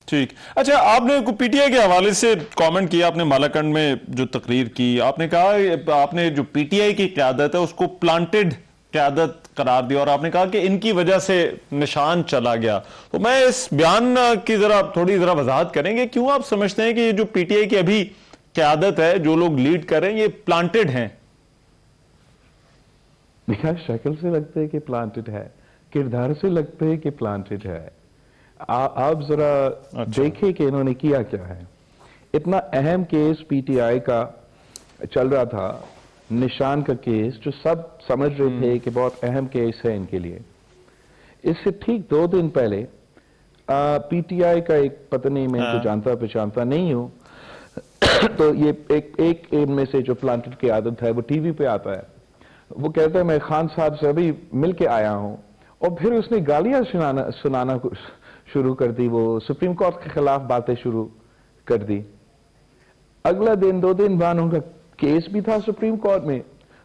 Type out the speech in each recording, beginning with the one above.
ٹھیک. اچھا، آپ نے پی ٹی آئی کے حوالے سے کامنٹ کیا، آپ نے مالاکنڈ میں جو تقریر کی، آپ نے کہا آپ نے جو پی ٹی آئی کی قیادت ہے اس کو پلانٹڈ قیادت قرار دیا، اور آپ نے کہا کہ ان کی وجہ سے نشان چلا گیا. تو میں اس بیان کی تھوڑی وضاحت کریں گے، کیوں آپ سمجھتے ہیں کہ یہ جو پی ٹی آئی کی ابھی قیادت ہے، جو لوگ لیڈ کر رہے ہیں، یہ پلانٹڈ ہیں؟ شکل سے لگتا ہے کہ پلانٹڈ ہے، کردار سے لگتا ہے کہ پلانٹڈ ہے. آپ ذرا دیکھیں کہ انہوں نے کیا کیا ہے. اتنا اہم کیس پی ٹی آئی کا چل رہا تھا، نشان کا کیس، جو سب سمجھ رہے تھے کہ بہت اہم کیس ہے ان کے لیے. اس سے ٹھیک 2 دن پہلے پی ٹی آئی کا ایک، پتہ نہیں میں ان کو جانتا پہچانتا نہیں ہوں، تو یہ ایک ان میں سے جو پلانٹڈ کی عادت ہے وہ ٹی وی پہ آتا ہے، وہ کہتا ہے میں خان صاحب سے ابھی مل کے آیا ہوں، اور پھر اس نے گالیاں سنانا شروع کر دی، وہ سپریم کورٹ کے خلاف باتیں شروع کر دی. اگلا دن 2 دن بعد ان کا کیس بھی تھا سپریم کورٹ میں.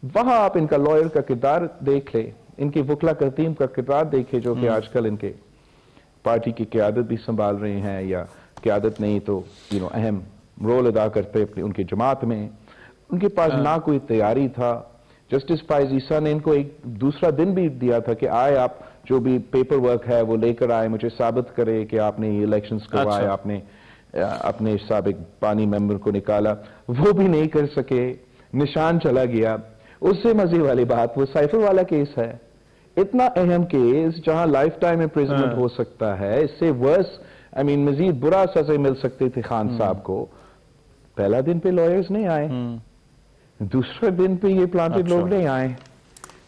وہاں آپ ان کا لائر کا کردار دیکھ لیں، ان کی وکلا کرتیم کا کردار دیکھے، جو کہ آج کل ان کے پارٹی کی قیادت بھی سنبھال رہے ہیں، یا قیادت نہیں تو اہم رول ادا کرتے ان کی جماعت میں. ان کے پاس نہ کوئی تیاری تھا. جسٹس فائز عیسیٰ نے ان کو ایک دوسرا دن بھی دیا تھا کہ آئے آپ جو بھی پیپر ورک ہے وہ لے کر آئے، مجھے ثابت کرے کہ آپ نے یہ الیکشنز کروائے، آپ نے اپنے سابق بانی ممبر کو نکالا. وہ بھی نہیں کر سکے، نشان چلا گیا. اس سے مزید والی بات وہ سائفر والا کیس ہے، اتنا اہم کیس جہاں لائف ٹائم امپریزنمنٹ ہو سکتا ہے. اس سے ورس مزید برا سزا مل سکتی تھی خان صاحب کو. پہلا دن پہ لائرز نہیں آئے، دوسرے دن پہ یہ پلانٹڈ لوگ نہیں آئے،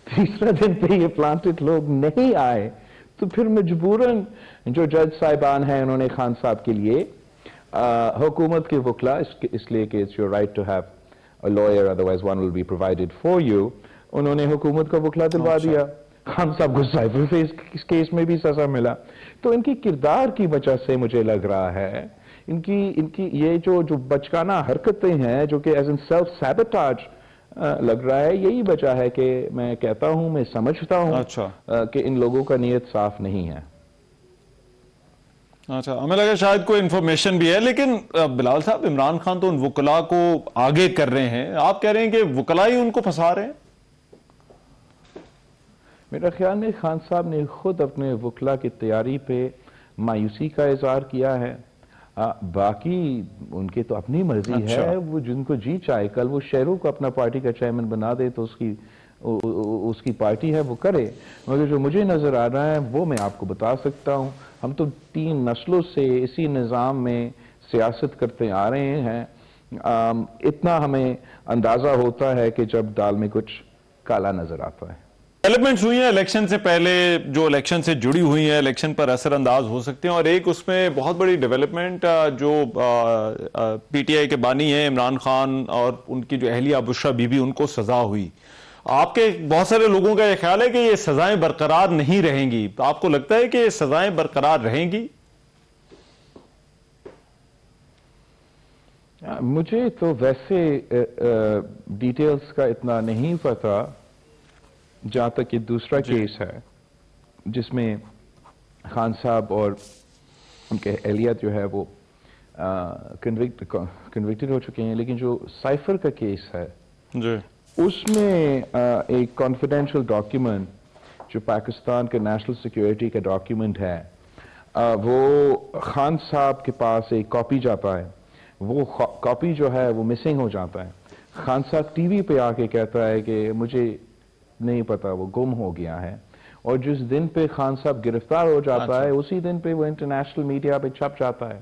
تیسرا دن پہ یہ پلانٹڈ لوگ نہیں آئے. تو پھر مجبوراً جو جج صاحبان ہیں انہوں نے خان صاحب کے لیے حکومت کے وکلا، اس لیے کہ it's your right to have a lawyer, otherwise one will be provided for you، انہوں نے حکومت کا وکلا دلوا دیا. خان صاحب کو سائفر سے اس کیس میں بھی سزا ملا. تو ان کی کردار کی وجہ سے مجھے لگ رہا ہے ان کی یہ جو بچکانہ حرکتیں ہیں، جو کہ ایز ان سیلف سیبوٹاج لگ رہا ہے، یہی وجہ ہے کہ میں کہتا ہوں، میں سمجھتا ہوں کہ ان لوگوں کا نیت صاف نہیں ہے. اچھا، ہمیں لگا شاید کوئی انفارمیشن بھی ہے. لیکن بلال صاحب، عمران خان تو ان وکلا کو آگے کر رہے ہیں، آپ کہہ رہے ہیں کہ وکلا ہی ان کو پھنسا رہے ہیں؟ میرا خیال میں خان صاحب نے خود اپنے وکلا کی تیاری پہ مایوسی کا اظہار کیا ہے. باقی ان کی تو اپنی مرضی ہے، وہ جن کو جی چاہے، کل وہ شہروں کو اپنا پارٹی کا چیئرمین بنا دے تو اس کی پارٹی ہے، وہ کرے. مگر جو مجھے نظر آ رہا ہے وہ میں آپ کو بتا سکتا ہوں. ہم تو 3 نسلوں سے اسی نظام میں سیاست کرتے آ رہے ہیں. اتنا ہمیں اندازہ ہوتا ہے کہ جب دال میں کچھ کالا نظر آتا ہے. ڈیولپمنٹس ہوئی ہیں الیکشن سے پہلے، جو الیکشن سے جڑی ہوئی ہیں، الیکشن پر اثر انداز ہو سکتے ہیں، اور ایک اس میں بہت بڑی ڈیولپمنٹ جو پی ٹی آئی کے بانی ہیں عمران خان اور ان کی جو اہلیہ بشرا بی بی، ان کو سزا ہوئی. آپ کے بہت سارے لوگوں کا یہ خیال ہے کہ یہ سزائیں برقرار نہیں رہیں گی. تو آپ کو لگتا ہے کہ یہ سزائیں برقرار رہیں گی؟ مجھے تو ویسے ڈیٹیلز کا اتنا نہیں پتا. جہاں تک یہ دوسرا کیس ہے جس میں خان صاحب اور ان کے اہلیہ جو ہے وہ کنوکٹڈ ہو چکے ہیں، لیکن جو سائفر کا کیس ہے اس میں ایک کانفیڈینشیل ڈاکیومنٹ جو پاکستان کے نیشنل سیکیورٹی کا ڈاکیومنٹ ہے، وہ خان صاحب کے پاس ایک کاپی جاتا ہے. وہ کاپی جو ہے وہ مسنگ ہو جاتا ہے. خان صاحب ٹی وی پہ آ کے کہتا ہے کہ مجھے نہیں پتا، وہ گم ہو گیا ہے. اور جس دن پہ خان صاحب گرفتار ہو جاتا ہے اسی دن پہ وہ انٹرنیشنل میڈیا پہ چھپ جاتا ہے.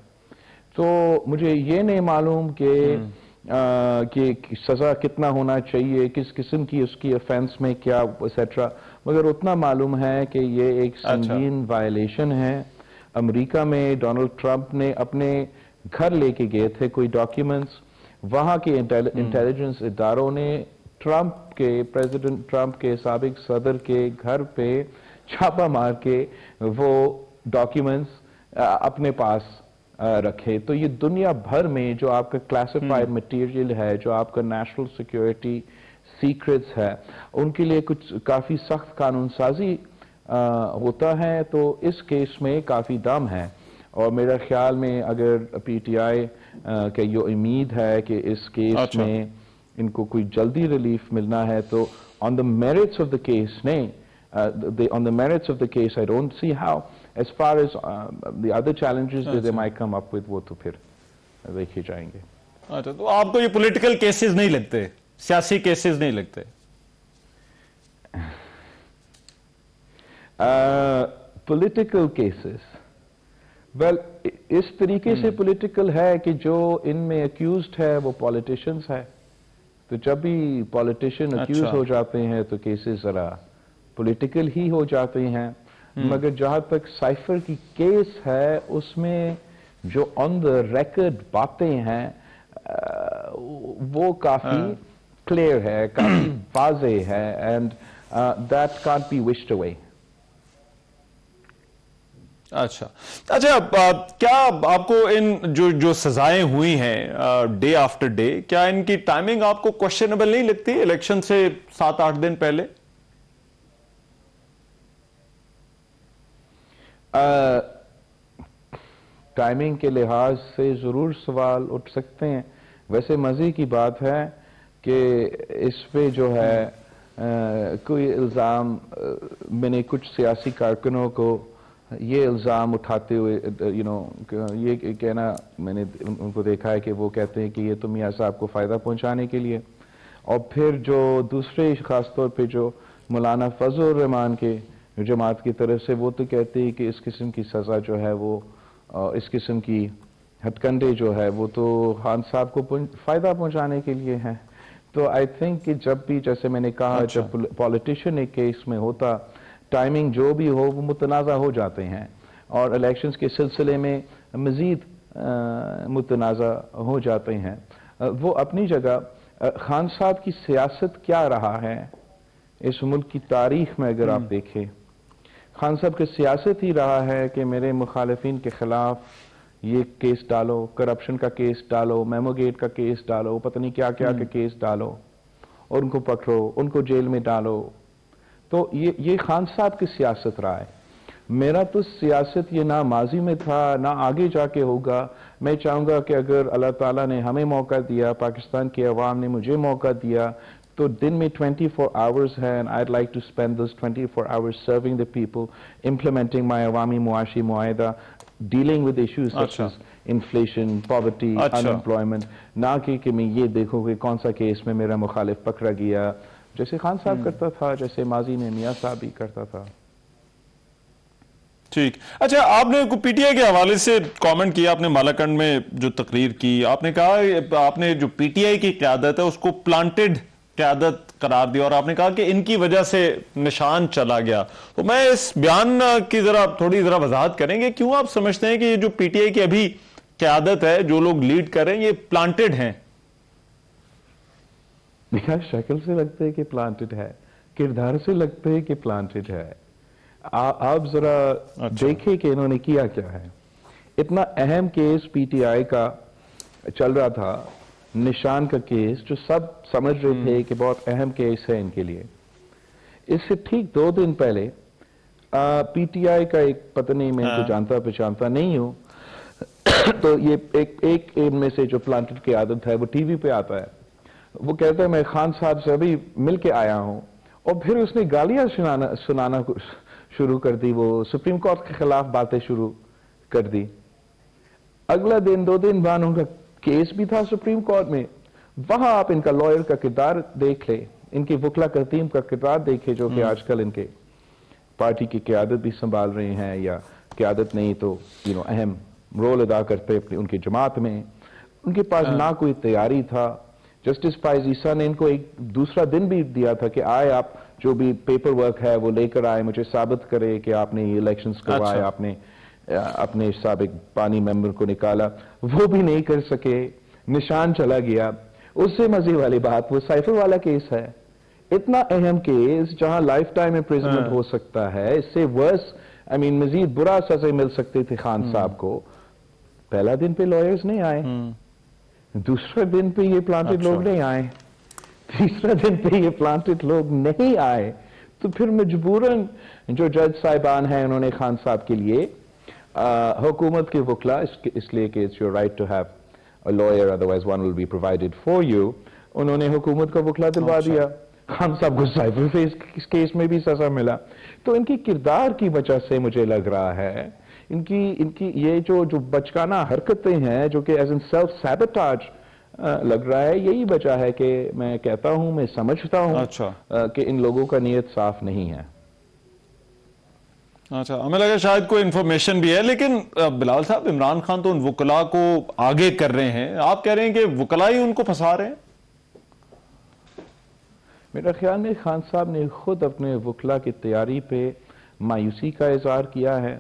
تو مجھے یہ نہیں معلوم کہ سزا کتنا ہونا چاہیے، کس قسم کی اس کی افینس میں کیا ایٹسٹرا. مگر اتنا معلوم ہے کہ یہ ایک سنگین وائلیشن ہے. امریکہ میں ڈونلڈ ٹرمپ نے اپنے گھر لے کے گئے تھے کوئی ڈاکیومنٹس، وہاں کے انٹیلیجنس اداروں نے پریزیڈنٹ ٹرمپ کے سابق صدر کے گھر پہ چھاپا مار کے وہ ڈاکیومنٹس اپنے پاس رکھے. تو یہ دنیا بھر میں جو آپ کا کلاسیفائڈ مٹیریل ہے، جو آپ کا نیشنل سیکیورٹی سیکرٹس ہے، ان کے لیے کچھ کافی سخت قانون سازی ہوتا ہے. تو اس کیس میں کافی دم ہے. اور میرا خیال میں اگر پی ٹی آئی کا یہ امید ہے کہ اس کیس میں ان کو کوئی جلدی ریلیف ملنا ہے تو on the merits of the case نہیں on the merits of the case I don't see how as far as the other challenges that they might come up with وہ تو پھر دیکھے جائیں گے. اچھا تو آپ کو یہ پولیٹیکل کیسز نہیں لگتے, سیاسی کیسز نہیں لگتے؟ پولیٹیکل کیسز ویل اس طریقے سے پولیٹیکل ہے کہ جو ان میں اکیوزڈ ہے وہ پولیٹیشنز ہے, تو جب بھی پولیٹیشین اکیوز ہو جاتے ہیں تو کیسز ذرا پولیٹیکل ہی ہو جاتے ہیں. مگر جہاں تک سائفر کی کیس ہے اس میں جو آن دا ریکارڈ باتیں ہیں وہ کافی کلیئر ہے, کافی واضح ہے, and that can't be wished away. اچھا کیا آپ کو ان جو سزائیں ہوئی ہیں ڈے آفٹر ڈے, کیا ان کی ٹائمنگ آپ کو کوشچنیبل نہیں لگتی الیکشن سے 7-8 دن پہلے؟ ٹائمنگ کے لحاظ سے ضرور سوال اٹھ سکتے ہیں. ویسے مزے کی بات ہے کہ اس پہ جو ہے کوئی الزام میں نے کچھ سیاسی کارکنوں کو یہ الزام اٹھاتے ہوئے یہ کہنا میں نے ان کو دیکھا ہے کہ وہ کہتے ہیں کہ یہ تو میاں صاحب کو فائدہ پہنچانے کے لیے, اور پھر جو دوسرے خاص طور پہ جو مولانا فضل الرحمان کے جماعت کی طرف سے وہ تو کہتے ہیں کہ اس قسم کی سزا جو ہے وہ اس قسم کی ہتھ کنڈے جو ہے وہ تو خان صاحب کو فائدہ پہنچانے کے لیے ہیں. تو آئی تھنک کہ جب بھی جیسے میں نے کہا جب پولیٹیشین ایک کیس میں ہوتا ٹائمنگ جو بھی ہو وہ متنازع ہو جاتے ہیں, اور الیکشنز کے سلسلے میں مزید متنازع ہو جاتے ہیں. وہ اپنی جگہ خان صاحب کی سیاست کیا رہا ہے اس ملک کی تاریخ میں اگر آپ دیکھیں, خان صاحب کی سیاست ہی رہا ہے کہ میرے مخالفین کے خلاف یہ کیس ڈالو, کرپشن کا کیس ڈالو, میمو گیٹ کا کیس ڈالو, پتہ نہیں کیا کیا کا کیس ڈالو, اور ان کو پکڑو, ان کو جیل میں ڈالو. تو یہ خان صاحب کی سیاست رہا ہے. میرا تو سیاست یہ نہ ماضی میں تھا نہ آگے جا کے ہوگا. میں چاہوں گا کہ اگر اللہ تعالیٰ نے ہمیں موقع دیا, پاکستان کی عوام نے مجھے موقع دیا, تو دن میں 24 hours ہے, and I'd like to spend those 24 hours serving the people, implementing my عوامی معاشی معاہدہ, dealing with issues such as inflation, poverty, unemployment, نہ کہ میں یہ دیکھوں کہ کون سا کیس میں میرا مخالف پکڑا گیا, جیسے خان صاحب کرتا تھا, جیسے ماضی میں میاں صاحب بھی کرتا تھا. ٹھیک. اچھا آپ نے پی ٹی آئی کے حوالے سے کامنٹ کیا, آپ نے مالاکنڈ میں جو تقریر کی, آپ نے کہا آپ نے جو پی ٹی آئی کی قیادت ہے اس کو پلانٹڈ قیادت قرار دیا, اور آپ نے کہا کہ ان کی وجہ سے نشان چلا گیا. تو میں اس بیان کی تھوڑی وضاحت کریں گے, کیوں آپ سمجھتے ہیں کہ یہ جو پی ٹی آئی کی ابھی قیادت ہے, جو لوگ لیڈ کر رہے ہیں, یہ پلانٹڈ ہیں؟ شکل سے لگتے ہے کہ پلانٹڈ ہے, کردار سے لگتے ہے کہ پلانٹڈ ہے. آپ ذرا دیکھیں کہ انہوں نے کیا کیا ہے. اتنا اہم کیس پی ٹی آئی کا چل رہا تھا, نشان کا کیس, جو سب سمجھ رہے تھے کہ بہت اہم کیس ہے ان کے لیے. اس سے ٹھیک 2 دن پہلے پی ٹی آئی کا ایک پتہ نہیں, میں ان کو جانتا پہچانتا نہیں ہوں, تو یہ ایک ان میں سے جو پلانٹڈ کی عادت ہے وہ ٹی وی پہ آتا ہے, وہ کہتا ہے میں خان صاحب سے ابھی مل کے آیا ہوں, اور پھر اس نے گالیاں سنانا شروع کر دی, وہ سپریم کورٹ کے خلاف باتیں شروع کر دی. اگلا دن 2 دن بعد ان کا کیس بھی تھا سپریم کورٹ میں, وہاں آپ ان کا لائر کا کردار دیکھ لیں, ان کی وکلا کرتیم کا کردار دیکھے, جو کہ آج کل ان کے پارٹی کی قیادت بھی سنبھال رہے ہیں, یا قیادت نہیں تو اہم رول ادا کرتے اپنی ان کی جماعت میں. ان کے پاس نہ کوئی تیاری تھا. جسٹس فائز عیسیٰ نے ان کو ایک دوسرا دن بھی دیا تھا کہ آئے آپ جو بھی پیپر ورک ہے وہ لے کر آئے, مجھے ثابت کرے کہ آپ نے یہ الیکشنز کروائے, آپ نے اپنے سابق پانی ممبر کو نکالا. وہ بھی نہیں کر سکے, نشان چلا گیا. اس سے مزے والی بات وہ سائفر والا کیس ہے, اتنا اہم کیس جہاں لائف ٹائم امپریزنمنٹ ہو سکتا ہے, اس سے ورس مزید برا سزا مل سکتے تھے خان صاحب کو. پہلا دن پہ لائرز نہیں آئے, دوسرے دن پہ یہ پلانٹڈ لوگ نہیں آئے, تیسرا دن پہ یہ پلانٹڈ لوگ نہیں آئے. تو پھر مجبوراً جو جج صاحبان ہیں انہوں نے خان صاحب کے لیے حکومت کے وکلا اس لیے کہ it's your right to have a lawyer, otherwise one will be provided for you. انہوں نے حکومت کا وکلا دلوا دیا. خان صاحب کو سائبر فیس کیس میں بھی سزا ملا. تو ان کی کردار کی وجہ سے مجھے لگ رہا ہے ان کی یہ جو بچکانہ حرکتیں ہیں جو کہ ایز ان سیلف سیبوٹاج لگ رہا ہے, یہی وجہ ہے کہ میں کہتا ہوں, میں سمجھتا ہوں کہ ان لوگوں کا نیت صاف نہیں ہے. اچھا, ہمیں لگا شاید کوئی انفارمیشن بھی ہے, لیکن بلال صاحب عمران خان تو ان وکلاء کو آگے کر رہے ہیں, آپ کہہ رہے ہیں کہ وکلاء ہی ان کو پھنسا رہے ہیں. میرا خیال میں خان صاحب نے خود اپنے وکلا کی تیاری پہ مایوسی کا اظہار کیا ہے.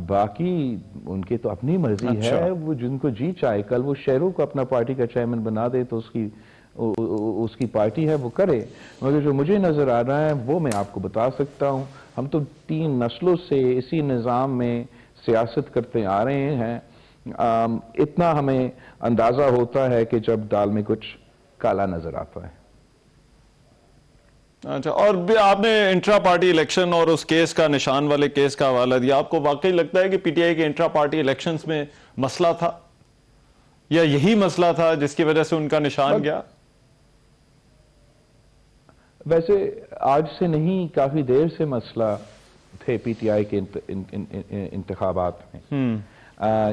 باقی ان کے تو اپنی مرضی ہے, وہ جن کو جی چاہے کل وہ شہروں کو اپنا پارٹی کا چیئرمین بنا دے تو اس کی پارٹی ہے وہ کرے. مگر جو مجھے نظر آ رہا ہے وہ میں آپ کو بتا سکتا ہوں. ہم تو 3 نسلوں سے اسی نظام میں سیاست کرتے آ رہے ہیں. اتنا ہمیں اندازہ ہوتا ہے کہ جب دال میں کچھ کالا نظر آتا ہے. اچھا, اور بھی آپ نے انٹرا پارٹی الیکشن اور اس کیس کا, نشان والے کیس کا حوالہ دیا. آپ کو واقعی لگتا ہے کہ پی ٹی آئی کے انٹرا پارٹی الیکشنز میں مسئلہ تھا, یا یہی مسئلہ تھا جس کی وجہ سے ان کا نشان گیا؟ ویسے آج سے نہیں, کافی دیر سے مسئلہ تھے پی ٹی آئی کے انتخابات میں.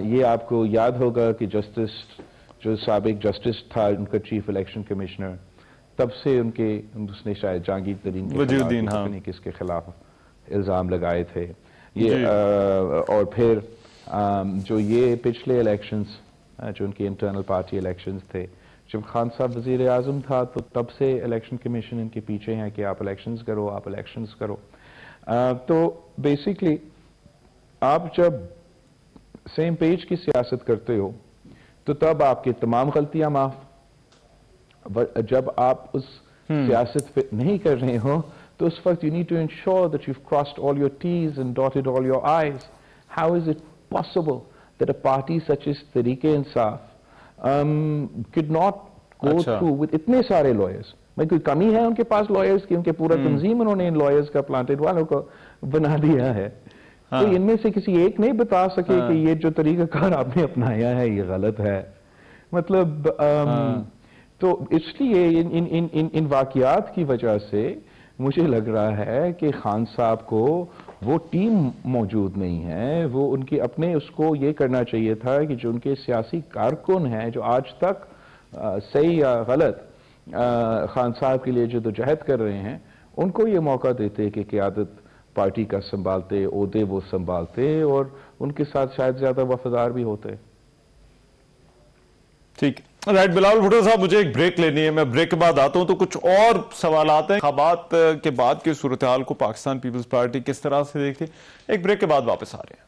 یہ آپ کو یاد ہوگا کہ جو سابق جسٹس تھا ان کا چیف الیکشن کمشنر, تب سے اس نے شاید جہانگیر ترین کس کے خلاف الزام لگائے تھے. یہ اور پھر جو یہ پچھلے الیکشنز جو ان کے انٹرنل پارٹی الیکشنز تھے, جب خان صاحب وزیر اعظم تھا تو تب سے الیکشن کمیشن ان کے پیچھے ہیں کہ آپ الیکشنز کرو. تو بیسیکلی آپ جب سیم پیج کی سیاست کرتے ہو تو تب آپ کی تمام غلطیاں معاف. جب آپ اس سیاست پہ نہیں کر رہے ہو تو اس وقت you need to ensure that you've crossed all your T's and dotted all your I's. How is it possible that a party such as Tehreek-e-Insaf could not go through with اتنے سارے lawyers؟ میں کوئی کمی ہے ان کے پاس lawyers کی؟ ان کے پورا تنظیم انہوں نے ان lawyers کا planted والوں کو بنا دیا ہے. تو ان میں سے کسی ایک نہیں بتا سکے کہ یہ جو طریقہ کار آپ نے اپنایا ہے یہ غلط ہے. مطلب تو اس لیے ان واقعات کی وجہ سے مجھے لگ رہا ہے کہ خان صاحب کو وہ ٹیم موجود نہیں ہے. وہ ان کے اپنے اس کو یہ کرنا چاہیے تھا کہ جو ان کے سیاسی کارکن ہیں جو آج تک صحیح یا غلط خان صاحب کے لیے جدوجہد کر رہے ہیں, ان کو یہ موقع دیتے کہ قیادت پارٹی کا سنبھالتے, عہدے وہ سنبھالتے اور ان کے ساتھ شاید زیادہ وفادار بھی ہوتے. ٹھیک رائٹ. بلال بھٹو صاحب, مجھے ایک بریک لینی ہے, میں بریک کے بعد آتا ہوں تو کچھ اور سوالات ہیں. انتخابات کے بعد کی صورتحال کو پاکستان پیپلز پارٹی کس طرح سے دیکھتی, ایک بریک کے بعد واپس آ رہے ہیں.